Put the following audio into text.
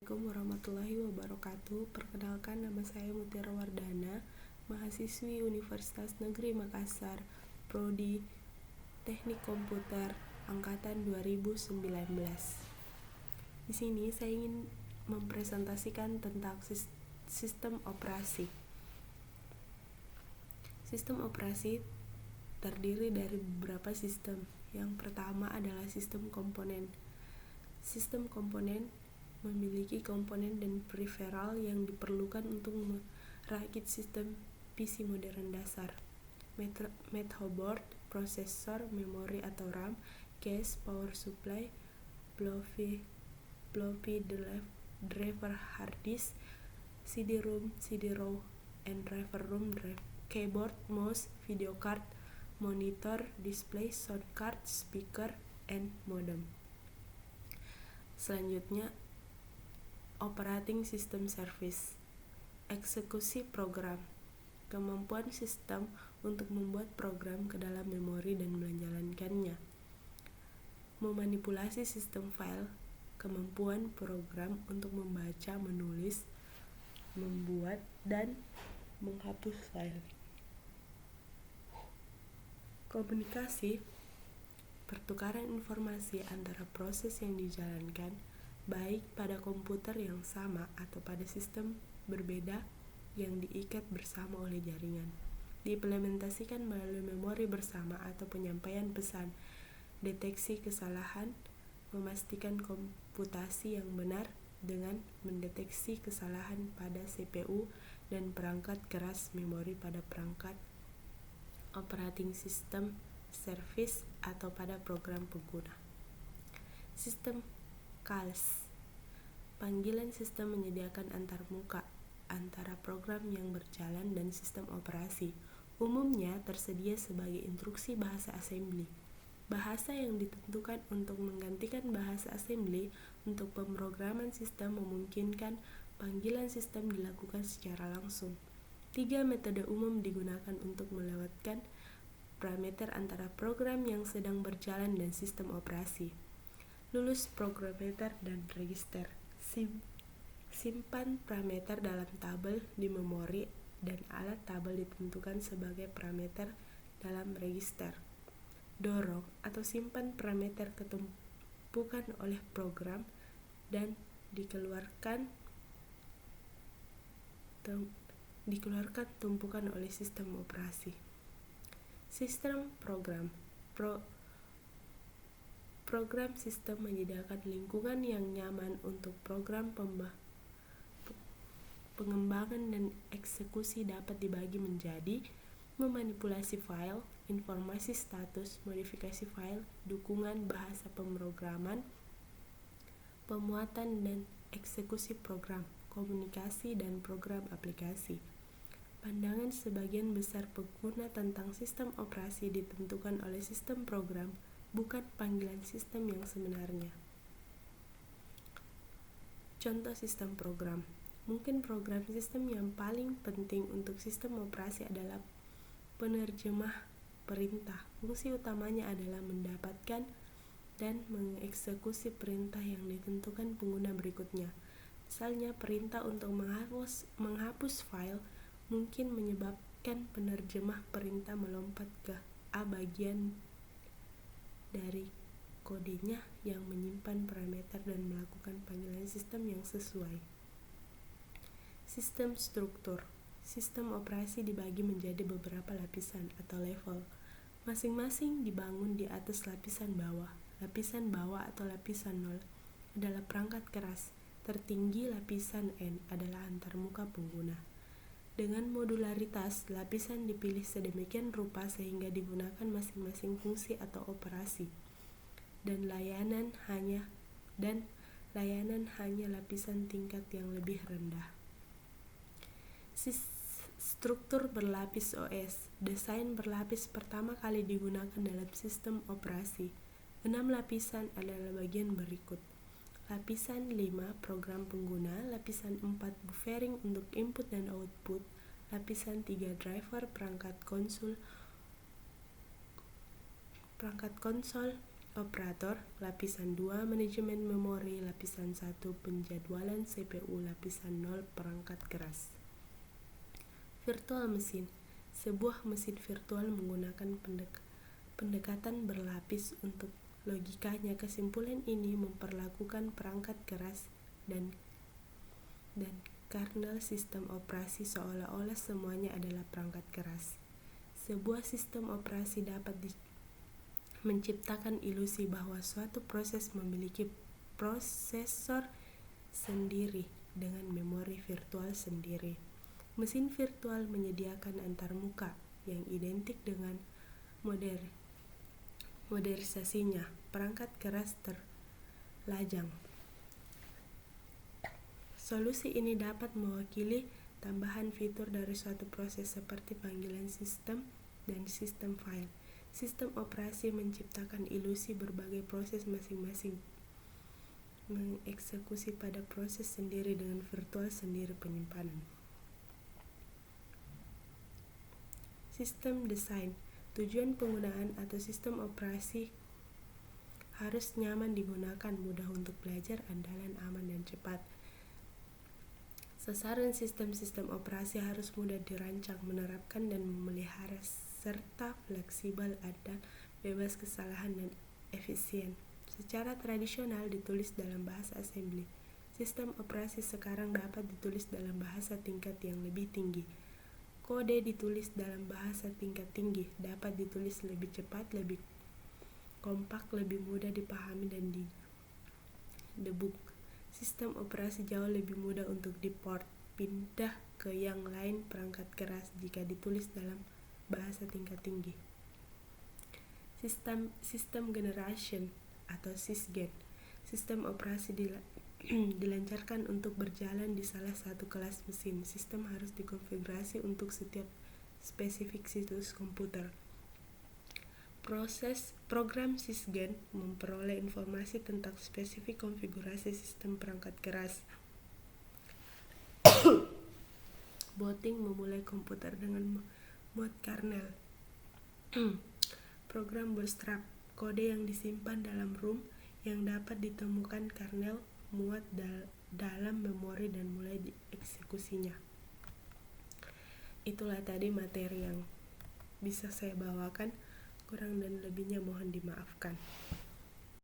Assalamualaikum warahmatullahi wabarakatuh. Perkenalkan, nama saya Mutiara Wardana, mahasiswi Universitas Negeri Makassar, Prodi Teknik Komputer angkatan 2019. Di sini saya ingin mempresentasikan tentang sistem operasi. Sistem operasi terdiri dari beberapa sistem. Yang pertama adalah sistem komponen. Sistem komponen memiliki komponen dan peripheral yang diperlukan untuk merakit sistem PC modern dasar. Motherboard, prosesor, memori atau RAM, cache, power supply, floppy driver, hard disk, CD-ROM, CD-ROM, and driver ROM drive, keyboard, mouse, video card, monitor, display, sound card, speaker, and modem. Selanjutnya, operating system service, eksekusi program, kemampuan sistem untuk membuat program ke dalam memori dan menjalankannya, memanipulasi sistem file, kemampuan program untuk membaca, menulis, membuat, dan menghapus file. Komunikasi, pertukaran informasi antara proses yang dijalankan, baik pada komputer yang sama atau pada sistem berbeda yang diikat bersama oleh jaringan. Diimplementasikan melalui memori bersama atau penyampaian pesan, deteksi kesalahan, memastikan komputasi yang benar dengan mendeteksi kesalahan pada CPU dan perangkat keras memori pada perangkat operating system service atau pada program pengguna. Sistem calls, panggilan sistem menyediakan antarmuka antara program yang berjalan dan sistem operasi. Umumnya tersedia sebagai instruksi bahasa assembly, bahasa yang ditentukan untuk menggantikan bahasa assembly. Untuk pemrograman sistem memungkinkan panggilan sistem dilakukan secara langsung. 3 metode umum digunakan untuk melewatkan parameter antara program yang sedang berjalan dan sistem operasi. Lulus parameter dan register. Simpan parameter dalam tabel di memori dan alat tabel ditentukan sebagai parameter dalam register. Dorong atau simpan parameter ke tumpukan oleh program dan dikeluarkan tumpukan oleh sistem operasi. Sistem program. Program sistem menyediakan lingkungan yang nyaman untuk program pengembangan dan eksekusi dapat dibagi menjadi memanipulasi file, informasi status, modifikasi file, dukungan bahasa pemrograman, pemuatan dan eksekusi program, komunikasi dan program aplikasi. Pandangan sebagian besar pengguna tentang sistem operasi ditentukan oleh sistem program, bukan panggilan sistem yang sebenarnya. Contoh sistem program. Mungkin program sistem yang paling penting untuk sistem operasi adalah penerjemah perintah. Fungsi utamanya adalah mendapatkan dan mengeksekusi perintah yang ditentukan pengguna berikutnya. Misalnya, perintah untuk menghapus file mungkin menyebabkan penerjemah perintah melompat ke A bagian dari kodenya yang menyimpan parameter dan melakukan panggilan sistem yang sesuai. Sistem struktur. Sistem operasi dibagi menjadi beberapa lapisan atau level. Masing-masing dibangun di atas lapisan bawah. Lapisan bawah atau lapisan 0 adalah perangkat keras. Tertinggi lapisan N adalah antarmuka pengguna. Dengan modularitas, lapisan dipilih sedemikian rupa sehingga digunakan masing-masing fungsi atau operasi. Dan layanan hanya lapisan tingkat yang lebih rendah. Struktur berlapis OS. Desain berlapis pertama kali digunakan dalam sistem operasi. 6 lapisan adalah bagian berikut. Lapisan 5 program pengguna, lapisan 4 buffering untuk input dan output, lapisan 3 driver perangkat konsol, operator, lapisan 2 manajemen memori, lapisan 1 penjadwalan CPU, lapisan 0 perangkat keras. Virtual mesin. Sebuah mesin virtual menggunakan pendekatan berlapis untuk logikanya. Kesimpulan ini memperlakukan perangkat keras dan kernel sistem operasi seolah-olah semuanya adalah perangkat keras. Sebuah sistem operasi dapat menciptakan ilusi bahwa suatu proses memiliki prosesor sendiri dengan memori virtual sendiri. Mesin virtual menyediakan antarmuka yang identik dengan modernisasinya, perangkat keras terlajang. Solusi ini dapat mewakili tambahan fitur dari suatu proses seperti panggilan sistem dan sistem file. Sistem operasi menciptakan ilusi berbagai proses masing-masing mengeksekusi pada proses sendiri dengan virtual sendiri penyimpanan. Sistem desain. Tujuan penggunaan atau sistem operasi harus nyaman digunakan, mudah untuk belajar, andalan, aman, dan cepat. Sasaran sistem operasi harus mudah dirancang, menerapkan, dan memelihara, serta fleksibel, dan bebas kesalahan dan efisien. Secara tradisional ditulis dalam bahasa assembly. Sistem operasi sekarang dapat ditulis dalam bahasa tingkat yang lebih tinggi. Kode ditulis dalam bahasa tingkat tinggi, dapat ditulis lebih cepat, lebih kompak, lebih mudah dipahami dan didebug. Sistem operasi jauh lebih mudah untuk diport, pindah ke yang lain perangkat keras jika ditulis dalam bahasa tingkat tinggi. Sistem generation atau sysgen. Sistem operasi dilancarkan untuk berjalan di salah satu kelas mesin. Sistem harus dikonfigurasi untuk setiap spesifik situs komputer. Program sysgen memperoleh informasi tentang spesifik konfigurasi sistem perangkat keras. Booting memulai komputer dengan mod kernel. Program bootstrap, kode yang disimpan dalam ROM yang dapat ditemukan kernel muat dalam memori dan mulai dieksekusinya. Itulah tadi materi yang bisa saya bawakan, kurang dan lebihnya mohon dimaafkan.